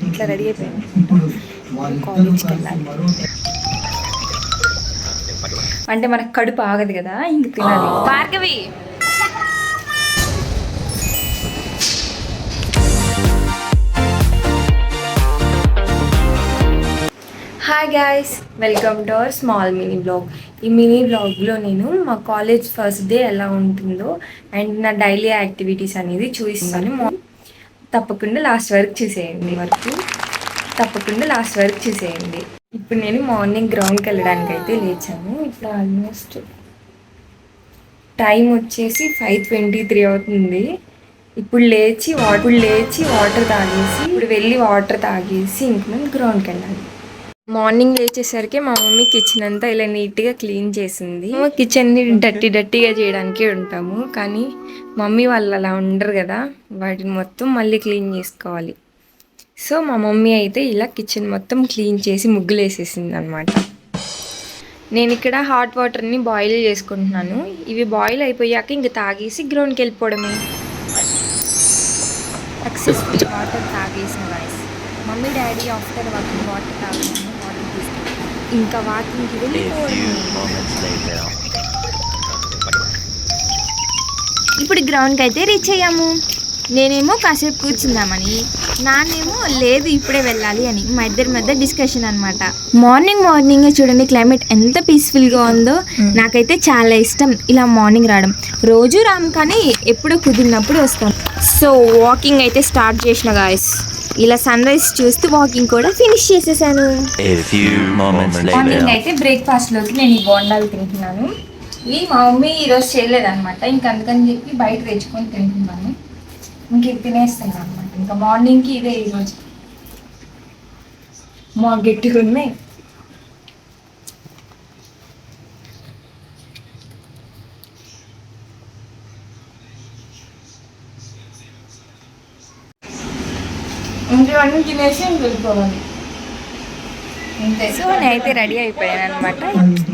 ఇట్లా రెడీ అయిపోయాను కాలేజ్కి వెళ్ళాలి. అంటే మనకు కడుపు ఆగదు కదా, ఇంక తినాలి. Bhargavi hi guys, welcome to our small mini blog. ఈ మినీ బ్లాగ్లో నేను మా కాలేజ్ ఫస్ట్ డే ఎలా ఉంటుందో అండ్ నా డైలీ యాక్టివిటీస్ అనేది చూపిస్తాను. తప్పకుండా లాస్ట్ వరకు చూసేయండి. ఇప్పుడు నేను మార్నింగ్ గ్రౌండ్కి వెళ్ళడానికి అయితే లేచాను. ఇప్పుడు ఆల్మోస్ట్ టైం వచ్చేసి 5:23 అవుతుంది. ఇప్పుడు లేచి వాటర్ తాగేసి ఇంక మేము గ్రౌండ్కి వెళ్ళాలి. మార్నింగ్ లేచేసరికి మా మమ్మీ కిచెన్ అంతా ఇలా నీట్గా క్లీన్ చేసింది. కిచెన్ని డట్టీగా చేయడానికి ఉంటాము, కానీ మమ్మీ వాళ్ళు అలా ఉండరు కదా, వాటిని మొత్తం మళ్ళీ క్లీన్ చేసుకోవాలి. సో మా మమ్మీ అయితే ఇలా కిచెన్ మొత్తం క్లీన్ చేసి ముగ్గులు వేసేసింది అనమాట. నేను ఇక్కడ హాట్ వాటర్ని బాయిల్ చేసుకుంటున్నాను. ఇవి బాయిల్ అయిపోయాక ఇంక తాగేసి గ్రౌండ్కి వెళ్ళిపోవడమే. సక్సెస్ఫుల్ వాటర్ తాగేసిన voice. Mummy daddy after walking water తాగాను, వాటర్ తీసుకుంటాను. ఇంకా వాకింగ్కి వెళ్ళిపోవడమే. ఇప్పుడు గ్రౌండ్కి అయితే రీచ్ అయ్యాము. నేనేమో కాసేపు కూర్చుందామని, నాన్నేమో లేదు ఇప్పుడే వెళ్ళాలి అని. మా ఇద్దరి మధ్య డిస్కషన్ అనమాట. మార్నింగ్ చూడండి క్లైమేట్ ఎంత పీస్ఫుల్గా ఉందో. నాకైతే చాలా ఇష్టం ఇలా మార్నింగ్ రావడం. రోజు రాము, కానీ ఎప్పుడో కుదిరినప్పుడు వస్తాం. సో వాకింగ్ అయితే స్టార్ట్ చేసిన గాయస్. ఇలా సన్ రైజ్ చూస్తూ వాకింగ్ కూడా ఫినిష్ చేసేసాను. మార్నింగ్ అయితే బ్రేక్ఫాస్ట్లోకి నేను ఈ బోండాలు తింటున్నాను. ఇవి మా మమ్మీ ఈరోజు చేయలేదన్నమాట, ఇంకా అందుకని చెప్పి బయట తెచ్చుకొని తింటున్నాను. ఇంక ఇది తినేస్తున్నాను అనమాట. ఇంకా మార్నింగ్కి ఇదే ఈరోజు. మా గట్టిగా ఉన్నాయి. ఇంకేవన్నీ తినేసి వెళ్ళిపోవాలి అంతే. సో నేనైతే రెడీ అయిపోయాను అనమాట.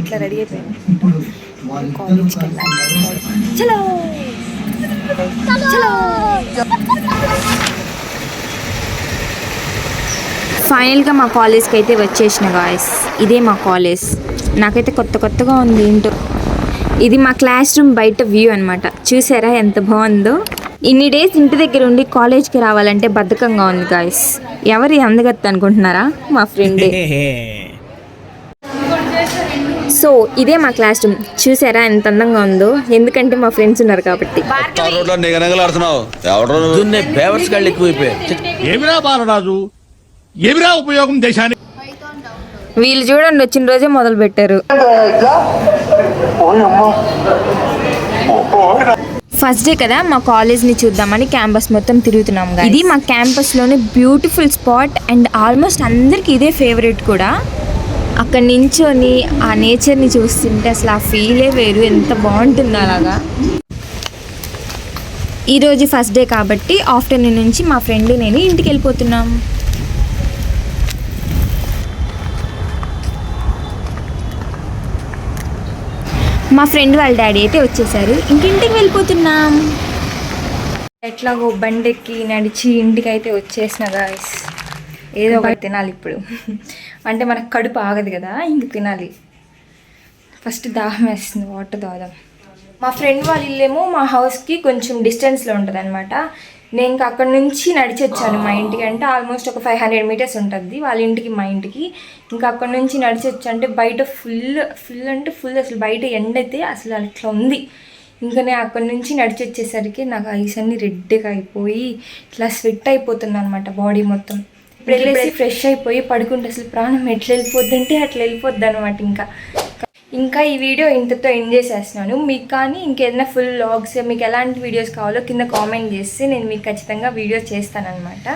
ఇట్లా రెడీ అయిపోయాను కాలేజ్కి వెళ్ళాలి. చలో ఫైనల్గా మా కాలేజ్కి అయితే వచ్చేసిన గాయస్. ఇదే మా కాలేజ్. నాకైతే కొత్తగా ఉంది ఏంటో. ఇది మా క్లాస్ రూమ్ బయట వ్యూ అనమాట. చూసారా ఎంత బాగుందో. ఇన్ని డేస్ ఇంటి దగ్గర ఉండి కాలేజ్కి రావాలంటే బద్ధకంగా ఉంది గాయస్. ఎవరి అందగత్త అనుకుంటున్నారా? మా ఫ్రెండే. సో ఇదే మా క్లాస్ రూమ్. చూసారా ఎంత అందంగా ఉందో, ఎందుకంటే మా ఫ్రెండ్స్ ఉన్నారు కాబట్టి. వీళ్ళు చూడండి వచ్చిన రోజే మొదలు పెట్టారు. ఫస్ట్ డే కదా, మా కాలేజ్ని చూద్దామని క్యాంపస్ మొత్తం తిరుగుతున్నాం. ఇది మా క్యాంపస్లోనే బ్యూటిఫుల్ స్పాట్ అండ్ ఆల్మోస్ట్ అందరికి ఇదే ఫేవరెట్ కూడా. అక్కడ నించొని ఆ నేచర్ని చూస్తుంటే అసలు ఆ ఫీలే వేరు, ఎంత బాగుంటుందో అలాగా. ఈరోజు ఫస్ట్ డే కాబట్టి ఆఫ్టర్నూన్ నుంచి మా ఫ్రెండ్ నేను ఇంటికి వెళ్ళిపోతున్నాం. మా ఫ్రెండ్ వాళ్ళ డాడీ అయితే వచ్చేసారు. ఇంటికి వెళ్ళిపోతున్నాం. ఎట్లాగో బండెక్కి నడిచి ఇంటికి అయితే వచ్చేసిన గాయస్. ఏదో ఒకటి తినాలి ఇప్పుడు. అంటే మనకు కడుపు ఆగదు కదా, ఇంక తినాలి. ఫస్ట్ దాహం వేస్తుంది, వాటర్ తాగుదాం. మా ఫ్రెండ్ వాళ్ళ ఇల్లేమో మా హౌస్కి కొంచెం డిస్టెన్స్లో ఉంటుంది అనమాట. నేను ఇంకా అక్కడ నుంచి నడిచి వచ్చాను మా ఇంటికి. అంటే ఆల్మోస్ట్ ఒక 500 మీటర్స్ ఉంటుంది వాళ్ళ ఇంటికి మా ఇంటికి. ఇంకా అక్కడ నుంచి నడిచి వచ్చా. అంటే బయట ఫుల్ అసలు బయట ఎండ అయితే అసలు అట్లా ఉంది. ఇంకా నేను అక్కడ నుంచి నడిచి వచ్చేసరికి నాకు ఐస్ అన్ని రెడ్గా అయిపోయి ఇట్లా స్వెట్ అయిపోతుంది అనమాట బాడీ మొత్తం. ఇప్పుడు వెళ్ళేసి ఫ్రెష్ అయిపోయి పడుకుంటే అసలు ప్రాణం ఎట్లా వెళ్ళిపోద్ది అంటే అట్లా వెళ్ళిపోద్ది అనమాట. ఇంకా ఈ వీడియో ఇంతతో ఎండ్ చేసేస్తున్నాను. మీకు కానీ ఇంకేదైనా ఫుల్ వ్లాగ్స్, మీకు ఎలాంటి వీడియోస్ కావాలో కింద కామెంట్ చేస్తే నేను మీకు ఖచ్చితంగా వీడియో చేస్తానన్నమాట.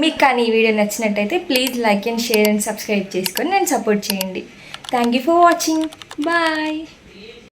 మీకు కానీ ఈ వీడియో నచ్చినట్టయితే please like and share and subscribe చేసుకొని నేను సపోర్ట్ చేయండి. Thank you for watching. Bye.